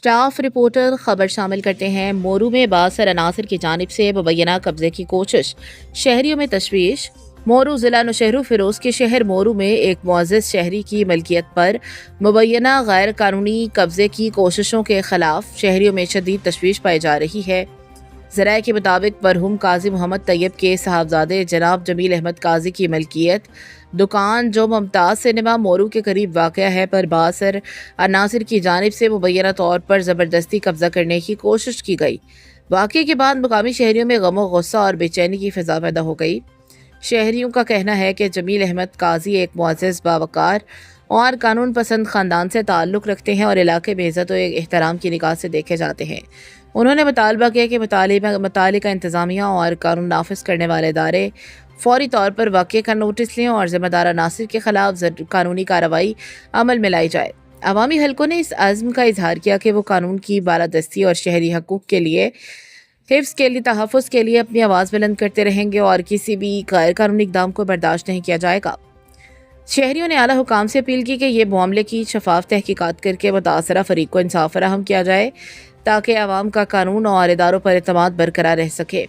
Staff reporter खबर शामिल करते हैं। मोरू में बासर अनासर की जानिब से मुबैना कब्जे की कोशिश, शहरियों में तशवीश। मोरू जिला नौशहरो फिरोज के शहर मोरू में एक मुअज़्ज़ज़ शहरी की मलकियत पर मुबैना गैर कानूनी कब्जे की कोशिशों के खिलाफ शहरियों में शदीद तशवीश पाई जा रही है। ज़राए के मुताबिक मरहूम काजी मोहम्मद तैयब के साहबजादे जनाब जमील अहमद काजी की मलकियत दुकान जो मुमताज़ सिनेमा मोरू के करीब वाक़या है पर बासर अनासिर की जानिब से मुबैना तौर पर ज़बरदस्ती कब्जा करने की कोशिश की गई। वाक़ये के बाद मुकामी शहरियों में गम गुस्सा और बेचैनी की फ़िज़ा पैदा हो गई। शहरियों का कहना है कि जमील अहमद काजी एक मुअज़्ज़ज़, बावकार और कानून पसंद ख़ानदान से ताल्लुक़ रखते हैं और इलाके में इज़्ज़त और एहतराम की निगाह से देखे जाते हैं। उन्होंने मुतालबा किया कि मुतालिका इंतज़ामिया और कानून नाफिज करने वाले इदारे फौरी तौर पर वाक़ये का नोटिस लें और ज़िम्मेदार अनासिर के खिलाफ कानूनी कार्रवाई अमल में लाई जाए। अवामी हलकों ने इस अज़्म का इजहार किया कि वो कानून की बालादस्ती और शहरी हकूक़ के लिए हिफ्ज़ के लिए तहफ़्फ़ुज़ के लिए अपनी आवाज़ बुलंद करते रहेंगे और किसी भी गैर कानूनी इक़दाम को बर्दाश्त नहीं किया जाएगा। शहरियों ने आला हुकाम से अपील की कि ये मामले की शफाफ तहकीकात करके मुतासरा फरीक को इंसाफ फराहम किया जाए ताकि आवाम का कानून और इदारों पर एतमाद बरकरार रह सके।